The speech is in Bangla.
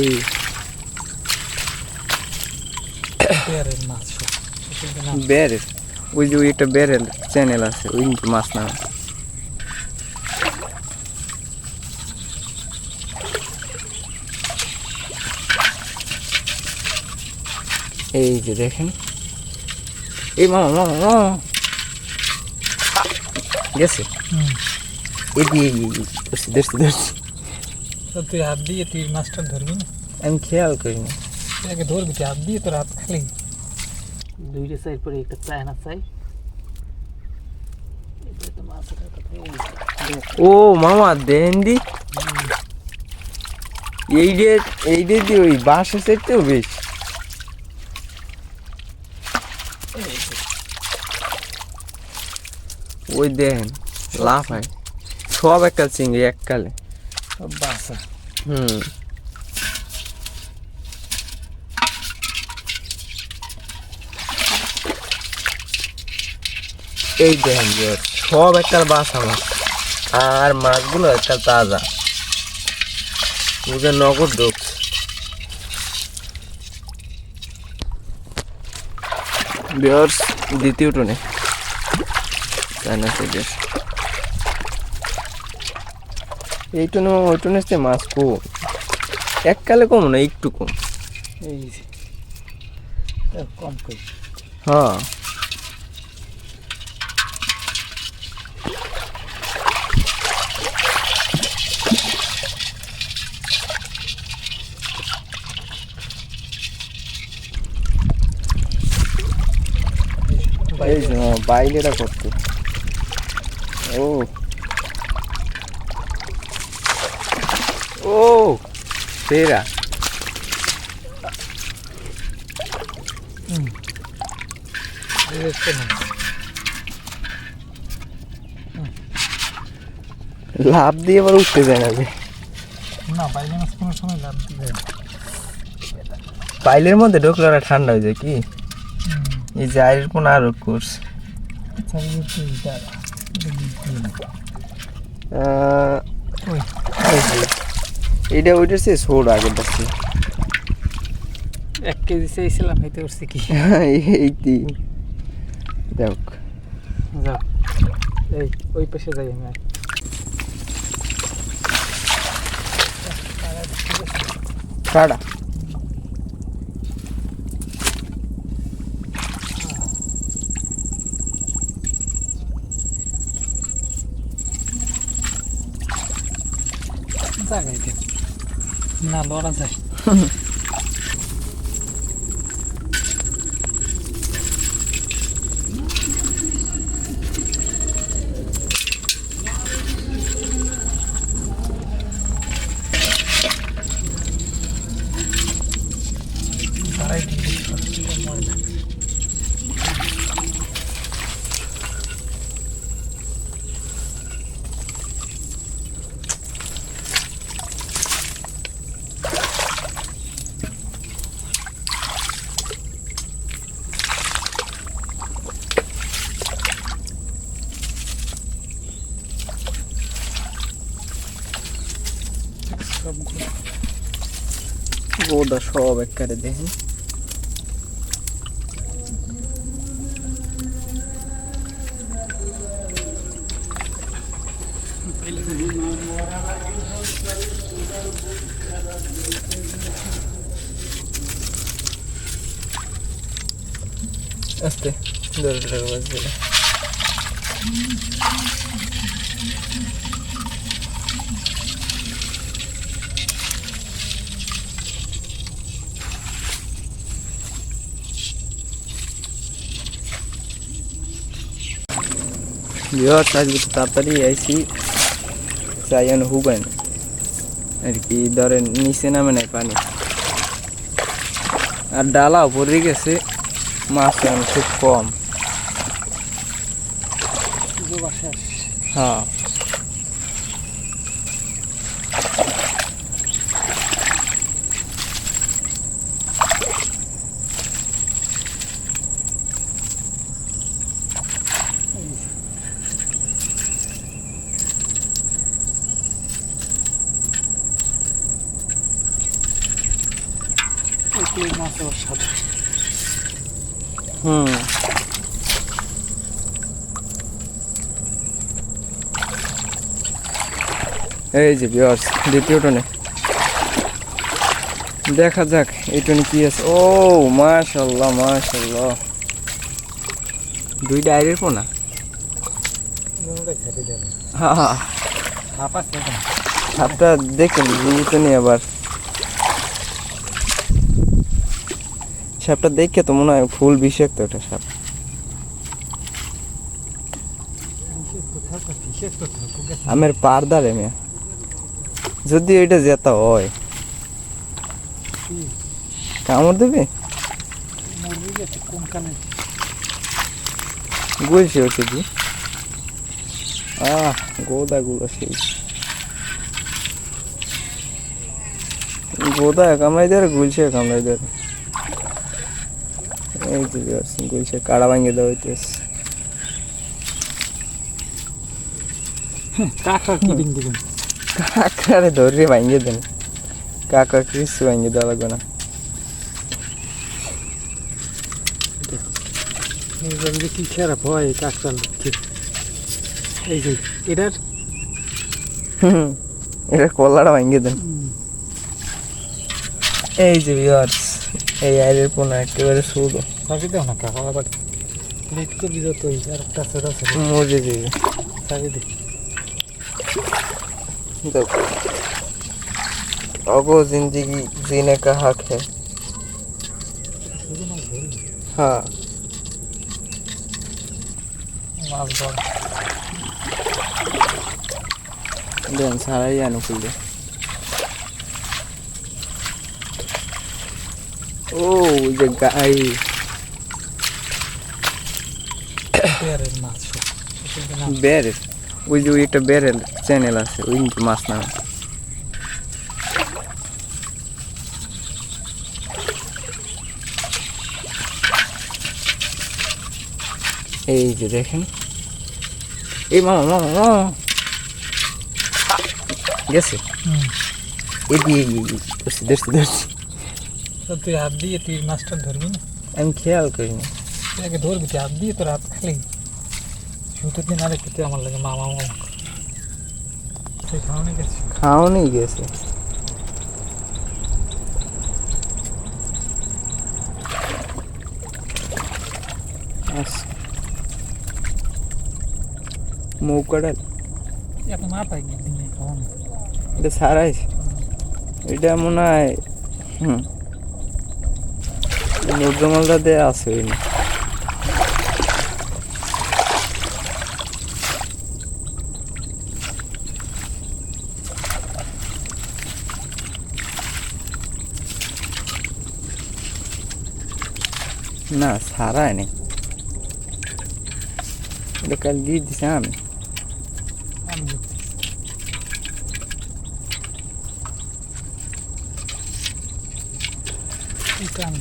এই বেরের মাছ বেরের ওই যে একটা বেরের চ্যানেল আছে ওই মাছ না এই যে দেখেন এই মামা মামা মামা গেছে এই দিয়ে ধরছি ধরছি ধরছি তুই হাত দিয়ে তুই মাছটা ধরবি না আমি খেয়াল করিনি আগে ধরবি তুই হাত দিয়ে তোর হাত খালি দুইটা সাইড পরে একটা চায় না চাই ও মামা দেন দি এই দিয়ে ওই বাঁশের চাইতেও বেশ ওই দেখেন লাভ হয় সব একটা চিংড়ি এককালে বাসা এই দেখেন যে সব একটা বাসা মাছ আর মাছগুলো একটা তাজা ওদের নগদ ঢুকছে বিয়ার্স দ্বিতীয় টনে চায়না সাইডের এই টনে ওই টনে মাছ কম এককালে কম না একটু কম এই কম কই হ্যাঁ এই যে বাইলেটা করতে ও ও সেরা লাভ দিয়ে আবার উঠতে যায় না যে না বাইলে মাছ কোনো সময় লাভ দিবে বাইলের মধ্যে ঢুকলে ওরা ঠান্ডা হয়ে যায় কি এই যে আয়ের কোন আরো কোর্স এটা ওইটা সে ছোট আগের পাশে 1 কেজি চাইছিলাম হইতে উঠছে কি এইটি দেখ যাও এই ওই পাশে যাই আমি কাটা জায়গায় না লড়া যায় গোদা সব একবারে দেখেন আস্তে ধরে ধরে বাজবে ভিউয়ার্স আজকে তো তাড়াতাড়ি আইসি চাই হুবেন আর কি ধরেন নিচে নামে নাই পানি আর ডালা পড়ে গেছে মাছ খুব কম হ্যাঁ এই মাছ আবার সাদা। হুম এই যে ভিউয়ার্স দ্বিতীয় টনে দেখা যাক এই টনে কি আছে। ও মাশাআল্লাহ মাশাআল্লাহ, দুইটা আইরের পোনা। দুটোটা খেতে দেবে। হ্যাঁ হ্যাঁ সাপ আছে এখানে। সাপটা দেখেন জীবিত নেই আবার। সাপটা দেখে তো মনে হয় ফুল বিষাক্ত একটা সাপ। আমের পারদারে মেয়ে যদি ওইটা জেতা হয় কামড় দেবে। মুরগি গেছে কোনখানে? গুলছে হচ্ছে কি গোদা গুলো সেই গোদা কামড়াই দেয় গুলছে কামড়াই দেয়। এই যে গুলছে কাড়া ভাঙিয়ে দেওয়া হইতেছে। কাকা কি দিন দিবেন? কাকারে ধরে ভাঙিয়ে দেন, কাকা কিছু ভাঙিয়ে দেওয়া লাগবে না। এইবার যে কি খারাপ হয় কাকতাল কি এই যে এটার এটা কলাটা ভাঙিয়ে দেন। এই যে ভিউয়ার্স এই আইরের পোনা একেবারে শুধু চাবি দাও না কাকা আবার লেট করবি যত আর একটা ছোট ছোট মরে যাবে। চাবি দে। देखो अगो जिंदगी जीने का हक है। শুধু মাছ ধরি हाँ মাছ ধর देन सारा ही अनुकूल है। ओ ये गाय পেয়ারের মাছ সব সেটা না বেরেল ওই যে একটা বেরেল চ্যানেল আছে ওই মাছ না। এই যে দেখেন এই মামা মামা মামা গেছে এদিকে ধরছি ধরছি ধরছি। তো তুই হাত দিয়ে তুই মাছটা ধরবি না? আমি খেয়াল করিনি। তুই আগে ধরবি তুই হাত দিয়ে তোর হাত খালি শুধু দিন আরেকটু তুই আমার লাগে মামা মামা তুই খাওয়ানি গেছি খাওয়ানি গেছে। মৌকাটা এত মাথায় গিয়ে দিনে খাওয়ানো এটা সারাই এটা মনে হয় নজরমালটা দেওয়া আছে ওই না। না সারাই নেই, এটা কাল দিয়ে দিছে আমি। আমি দেখতেছি কি কাম